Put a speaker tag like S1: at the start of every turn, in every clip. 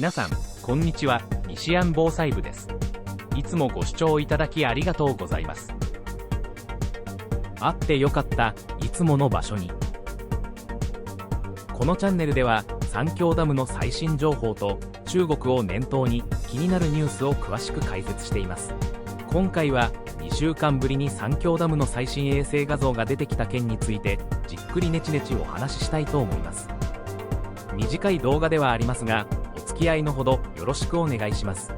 S1: 皆さん、こんにちは。西安防災部です。いつもご視聴いただきありがとうございます。あってよかった、いつもの場所に。このチャンネルでは、三峡ダムの最新情報と中国を念頭に気になるニュースを詳しく解説しています。今回は2週間ぶりに三峡ダムの最新衛星画像が出てきた件についてじっくりネチネチお話ししたいと思います。短い動画ではありますが、お付き合いのほどよろしくお願いします。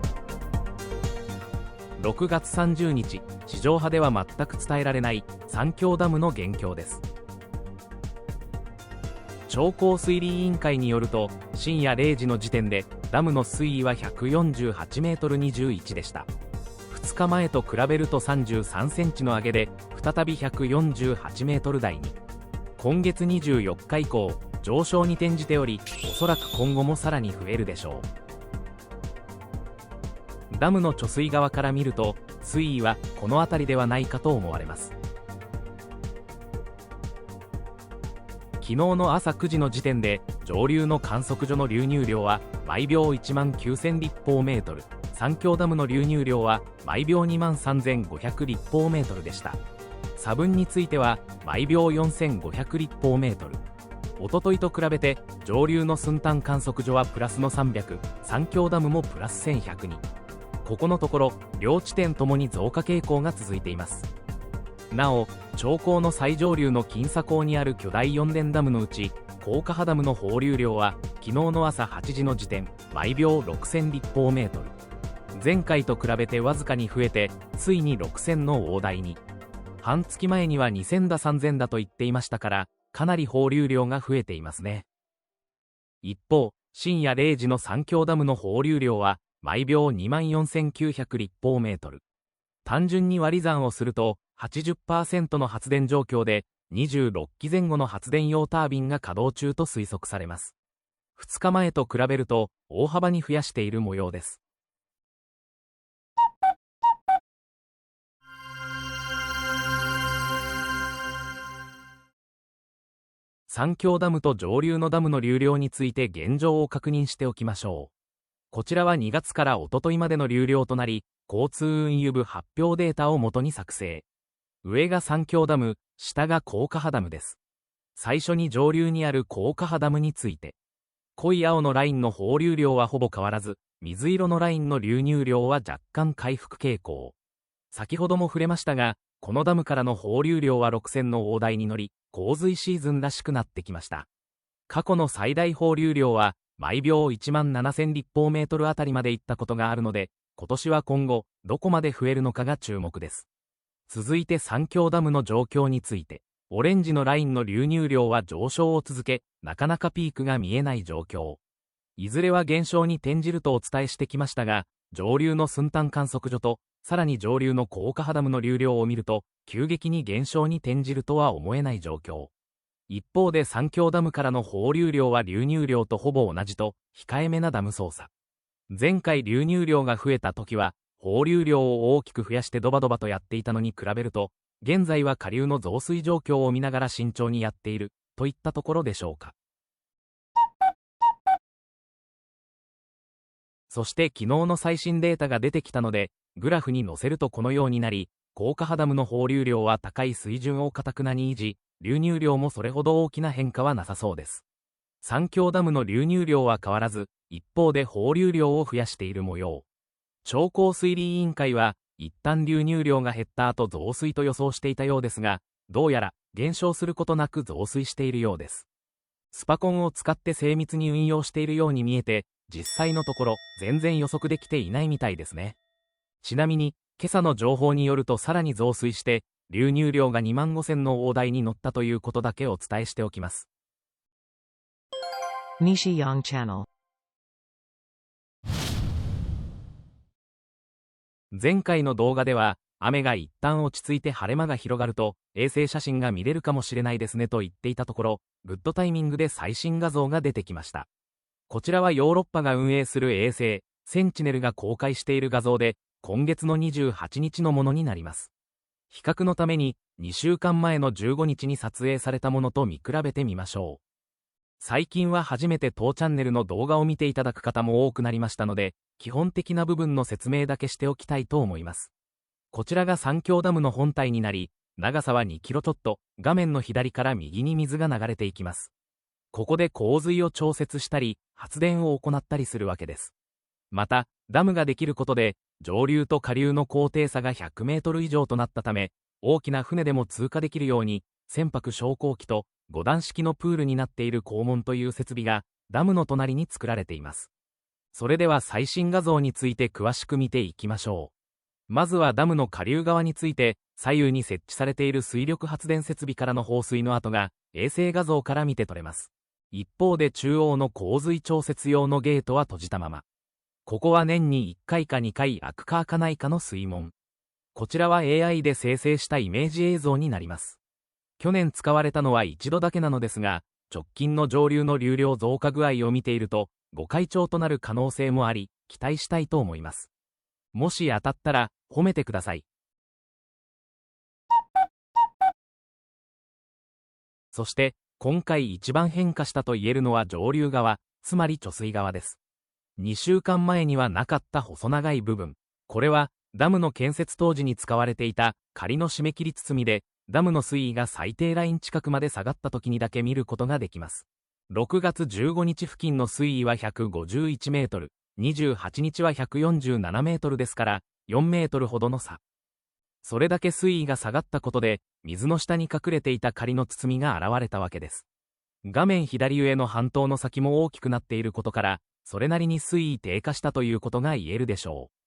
S1: 6月30日、地上波では全く伝えられない三峡ダムの現況です。長江水利委員会によると、深夜0時の時点でダムの水位は148メートル21でした。2日前と比べると33センチの上げで再び148メートル台に。今月24日以降、上昇に転じており、おそらく今後もさらに増えるでしょう。ダムの貯水側から見ると、水位はこの辺りではないかと思われます。昨日の朝9時の時点で、上流の観測所の流入量は毎秒1万9000立方メートル、三峡ダムの流入量は毎秒2万3500立方メートルでした。差分については毎秒4500立方メートル。おとといと比べて、上流の寸単観測所はプラスの300、三峡ダムもプラス1100に。ここのところ、両地点ともに増加傾向が続いています。なお、長江の最上流の金沙江にある巨大4電ダムのうち、高架波ダムの放流量は昨日の朝8時の時点、毎秒6000立方メートル。前回と比べてわずかに増えて、ついに6000の大台に。半月前には2000だ3000だと言っていましたから、かなり放流量が増えていますね。一方、深夜0時の三峡ダムの放流量は毎秒24900立方メートル。単純に割り算をすると 80% の発電状況で26基前後の発電用タービンが稼働中と推測されます。2日前と比べると大幅に増やしている模様です。三峡ダムと上流のダムの流量について現状を確認しておきましょう。こちらは2月からおとといまでの流量となり、交通運輸部発表データを元に作成。上が三峡ダム、下が高架波ダムです。最初に上流にある高架波ダムについて。濃い青のラインの放流量はほぼ変わらず、水色のラインの流入量は若干回復傾向。先ほども触れましたが、このダムからの放流量は6000の大台に乗り、洪水シーズンらしくなってきました。過去の最大放流量は毎秒1万7000立方メートルあたりまで行ったことがあるので、今年は今後どこまで増えるのかが注目です。続いて三峡ダムの状況について、オレンジのラインの流入量は上昇を続け、なかなかピークが見えない状況。いずれは減少に転じるとお伝えしてきましたが、上流の寸単観測所とさらに上流の高架波ダムの流量を見ると、急激に減少に転じるとは思えない状況。一方で三峡ダムからの放流量は流入量とほぼ同じと、控えめなダム操作。前回流入量が増えた時は、放流量を大きく増やしてドバドバとやっていたのに比べると、現在は下流の増水状況を見ながら慎重にやっている、といったところでしょうか。そして昨日の最新データが出てきたので、グラフに載せるとこのようになり、高架波ダムの放流量は高い水準を堅くなに維持、流入量もそれほど大きな変化はなさそうです。三峡ダムの流入量は変わらず、一方で放流量を増やしている模様。長江水利委員会は、一旦流入量が減った後増水と予想していたようですが、どうやら減少することなく増水しているようです。スパコンを使って精密に運用しているように見えて、実際のところ全然予測できていないみたいですね。ちなみに、今朝の情報によるとさらに増水して、流入量が2万5000の大台に乗ったということだけお伝えしておきます。
S2: Nishi Yang Channel。
S1: 前回の動画では、雨が一旦落ち着いて晴れ間が広がると、衛星写真が見れるかもしれないですねと言っていたところ、グッドタイミングで最新画像が出てきました。こちらはヨーロッパが運営する衛星、センチネルが公開している画像で、今月の28日のものになります。比較のために、2週間前の15日に撮影されたものと見比べてみましょう。最近は初めて当チャンネルの動画を見ていただく方も多くなりましたので、基本的な部分の説明だけしておきたいと思います。こちらが三峡ダムの本体になり、長さは2キロちょっと、画面の左から右に水が流れていきます。ここで洪水を調節したり、発電を行ったりするわけです。また、ダムができることで、上流と下流の高低差が100メートル以上となったため、大きな船でも通過できるように、船舶昇降機と5段式のプールになっている肛門という設備がダムの隣に作られています。それでは最新画像について詳しく見ていきましょう。まずはダムの下流側について、左右に設置されている水力発電設備からの放水の跡が衛星画像から見て取れます。一方で中央の洪水調節用のゲートは閉じたまま。ここは年に1回か2回開くか開かないかの水門。こちらは AI で生成したイメージ映像になります。去年使われたのは一度だけなのですが、直近の上流の流量増加具合を見ていると、ご開帳となる可能性もあり、期待したいと思います。もし当たったら、褒めてください。そして、今回一番変化したと言えるのは上流側、つまり貯水側です。2週間前にはなかった細長い部分。これは、ダムの建設当時に使われていた仮の締め切り包みで、ダムの水位が最低ライン近くまで下がった時にだけ見ることができます。6月15日付近の水位は151メートル、28日は147メートルですから、4メートルほどの差。それだけ水位が下がったことで、水の下に隠れていた仮の包みが現れたわけです。画面左上の半島の先も大きくなっていることから、それなりに水位低下したということが言えるでしょう。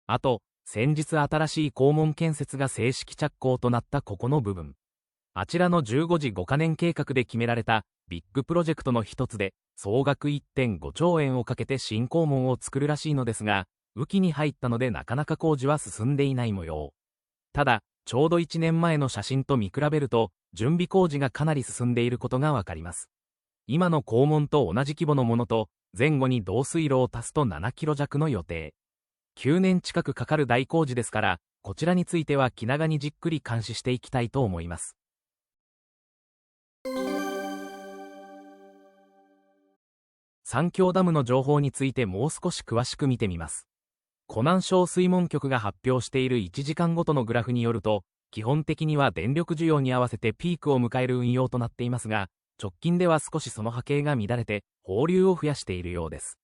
S1: あと、先日新しい肛門建設が正式着工となったここの部分。あちらの15時5カ年計画で決められたビッグプロジェクトの一つで、総額 1.5 兆円をかけて新肛門を作るらしいのですが、雨季に入ったのでなかなか工事は進んでいない模様。ただ、ちょうど1年前の写真と見比べると、準備工事がかなり進んでいることがわかります。今の肛門と同じ規模のものと、前後に導水路を足すと7キロ弱の予定。9年近くかかる大工事ですから、こちらについては気長にじっくり監視していきたいと思います。三峡ダムの情報についてもう少し詳しく見てみます。湖南省水門局が発表している1時間ごとのグラフによると、基本的には電力需要に合わせてピークを迎える運用となっていますが、直近では少しその波形が乱れて、放流を増やしているようです。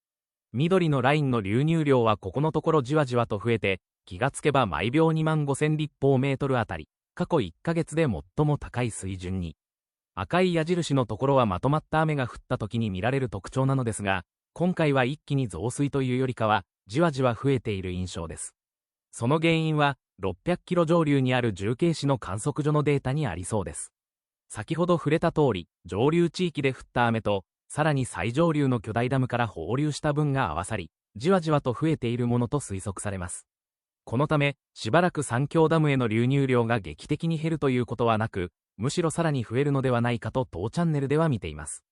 S1: 緑のラインの流入量はここのところじわじわと増えて、気がつけば毎秒25000立方メートルあたり、過去1ヶ月で最も高い水準に。赤い矢印のところはまとまった雨が降った時に見られる特徴なのですが、今回は一気に増水というよりかは、じわじわ増えている印象です。その原因は、600キロ上流にある重慶市の観測所のデータにありそうです。先ほど触れた通り、上流地域で降った雨と、さらに最上流の巨大ダムから放流した分が合わさり、じわじわと増えているものと推測されます。このため、しばらく三峡ダムへの流入量が劇的に減るということはなく、むしろさらに増えるのではないかと当チャンネルでは見ています。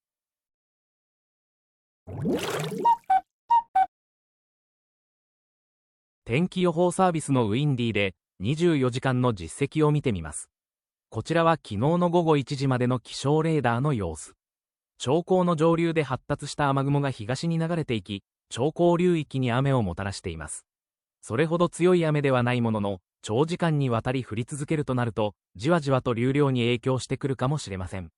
S1: 天気予報サービスのウィンディで24時間の実績を見てみます。こちらは昨日の午後1時までの気象レーダーの様子。長江の上流で発達した雨雲が東に流れていき、長江流域に雨をもたらしています。それほど強い雨ではないものの、長時間にわたり降り続けるとなると、じわじわと流量に影響してくるかもしれません。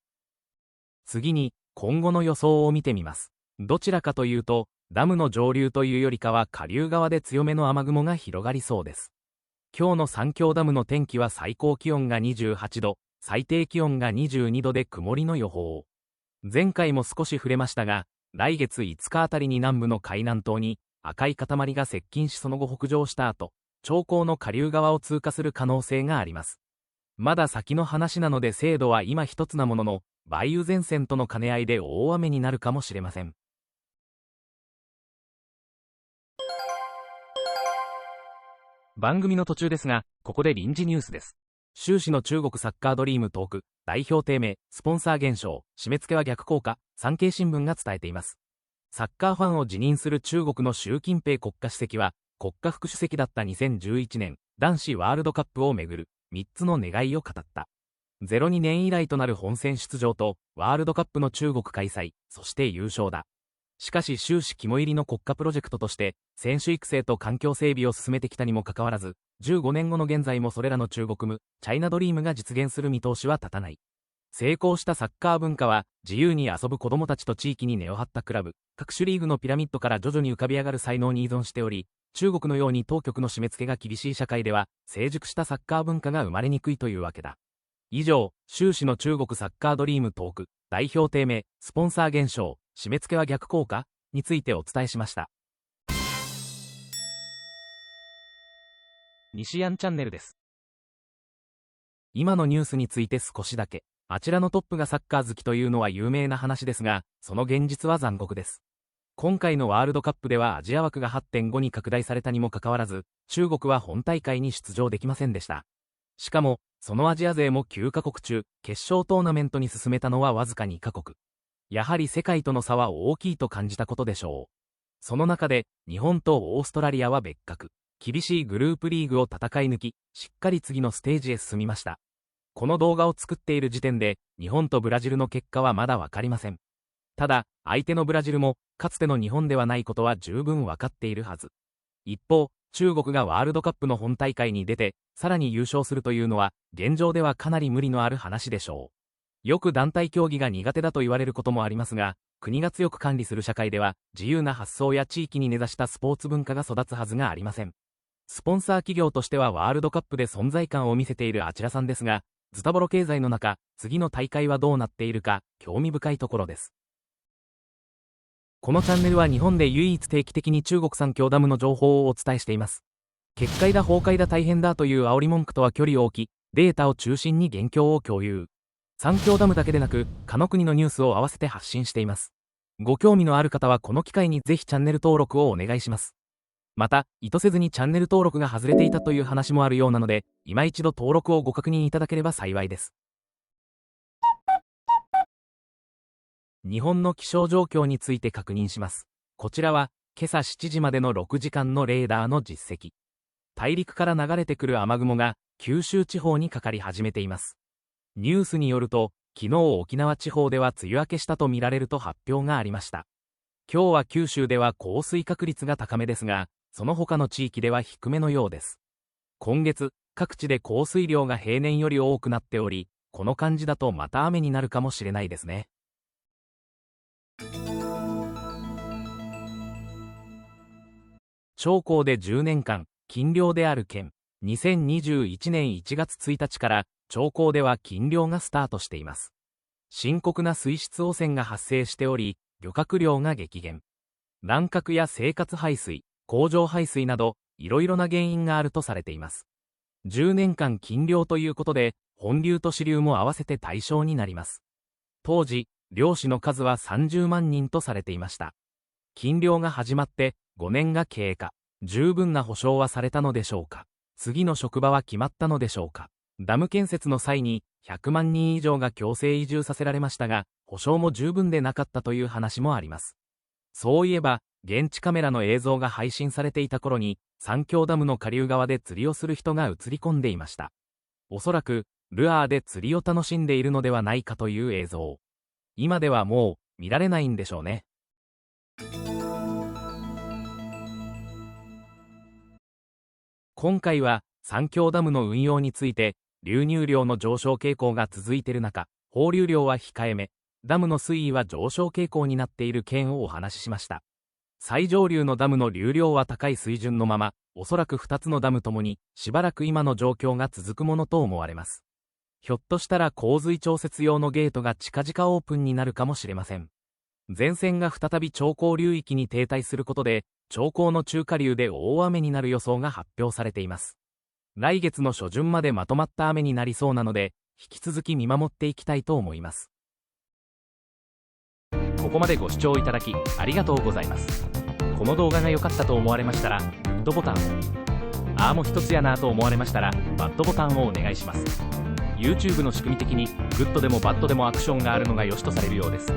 S1: 次に、今後の予想を見てみます。どちらかというと、ダムの上流というよりかは下流側で強めの雨雲が広がりそうです。今日の三峡ダムの天気は最高気温が28度、最低気温が22度で曇りの予報。前回も少し触れましたが、来月5日あたりに南部の海南島に赤い塊が接近しその後北上した後、長江の下流側を通過する可能性があります。まだ先の話なので精度は今一つなものの、梅雨前線との兼ね合いで大雨になるかもしれません。番組の途中ですが、ここで臨時ニュースです。終始の中国サッカードリームトーク、代表低迷、スポンサー減少、締め付けは逆効果、産経新聞が伝えています。サッカーファンを自認する中国の習近平国家主席は、国家副主席だった2011年、男子ワールドカップをめぐる3つの願いを語った。02年以来となる本戦出場と、ワールドカップの中国開催、そして優勝だ。しかし終始肝入りの国家プロジェクトとして、選手育成と環境整備を進めてきたにもかかわらず、15年後の現在もそれらの中国夢、チャイナドリームが実現する見通しは立たない。成功したサッカー文化は、自由に遊ぶ子供たちと地域に根を張ったクラブ、各種リーグのピラミッドから徐々に浮かび上がる才能に依存しており、中国のように当局の締め付けが厳しい社会では、成熟したサッカー文化が生まれにくいというわけだ。以上、習氏の中国サッカードリームトーク、代表低迷、スポンサー減少、締め付けは逆効果についてお伝えしました。西安チャンネルです。今のニュースについて少しだけ。あちらのトップがサッカー好きというのは有名な話ですが、その現実は残酷です。今回のワールドカップではアジア枠が 8.5 に拡大されたにもかかわらず、中国は本大会に出場できませんでした。しかも、そのアジア勢も9カ国中、決勝トーナメントに進めたのはわずか2カ国。やはり世界との差は大きいと感じたことでしょう。その中で、日本とオーストラリアは別格。厳しいグループリーグを戦い抜き、しっかり次のステージへ進みました。この動画を作っている時点で、日本とブラジルの結果はまだわかりません。ただ、相手のブラジルも、かつての日本ではないことは十分わかっているはず。一方、中国がワールドカップの本大会に出て、さらに優勝するというのは、現状ではかなり無理のある話でしょう。よく団体競技が苦手だと言われることもありますが、国が強く管理する社会では、自由な発想や地域に根ざしたスポーツ文化が育つはずがありません。スポンサー企業としてはワールドカップで存在感を見せているあちらさんですが、ズタボロ経済の中、次の大会はどうなっているか、興味深いところです。このチャンネルは日本で唯一定期的に中国三峡ダムの情報をお伝えしています。決壊だ崩壊だ大変だという煽り文句とは距離を置き、データを中心に現況を共有。三峡ダムだけでなく、他の国のニュースを合わせて発信しています。ご興味のある方はこの機会にぜひチャンネル登録をお願いします。また、意図せずにチャンネル登録が外れていたという話もあるようなので、今一度登録をご確認いただければ幸いです。日本の気象状況について確認します。こちらは、今朝7時までの6時間のレーダーの実績。大陸から流れてくる雨雲が、九州地方にかかり始めています。ニュースによると、昨日沖縄地方では梅雨明けしたとみられると発表がありました。今日は九州では降水確率が高めですが、その他の地域では低めのようです。今月、各地で降水量が平年より多くなっており、この感じだとまた雨になるかもしれないですね。長江で10年間、禁漁である県。2021年1月1日から、長江では禁漁がスタートしています。深刻な水質汚染が発生しており、漁獲量が激減。乱獲や生活排水、工場排水など、いろいろな原因があるとされています。10年間禁漁ということで、本流と支流も合わせて対象になります。当時、漁師の数は30万人とされていました。禁漁が始まって5年が経過。十分な保障はされたのでしょうか。次の職場は決まったのでしょうか。ダム建設の際に100万人以上が強制移住させられましたが、保障も十分でなかったという話もあります。そういえば、現地カメラの映像が配信されていた頃に、三峡ダムの下流側で釣りをする人が映り込んでいました。おそらく、ルアーで釣りを楽しんでいるのではないかという映像。今ではもう、見られないんでしょうね。今回は、三峡ダムの運用について、流入量の上昇傾向が続いている中、放流量は控えめ、ダムの水位は上昇傾向になっている件をお話ししました。最上流のダムの流量は高い水準のまま、おそらく2つのダムともに、しばらく今の状況が続くものと思われます。ひょっとしたら洪水調節用のゲートが近々オープンになるかもしれません。前線が再び長江流域に停滞することで、長江の中下流で大雨になる予想が発表されています。来月の初旬までまとまった雨になりそうなので、引き続き見守っていきたいと思います。ここまでご視聴いただき、ありがとうございます。この動画が良かったと思われましたら、グッドボタンを。ああも一つやなと思われましたら、バッドボタンをお願いします。YouTube の仕組み的に、グッドでもバッドでもアクションがあるのが良しとされるようです。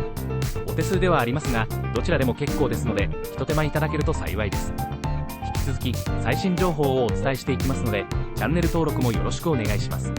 S1: お手数ではありますが、どちらでも結構ですので、一手間いただけると幸いです。引き続き、最新情報をお伝えしていきますので、チャンネル登録もよろしくお願いします。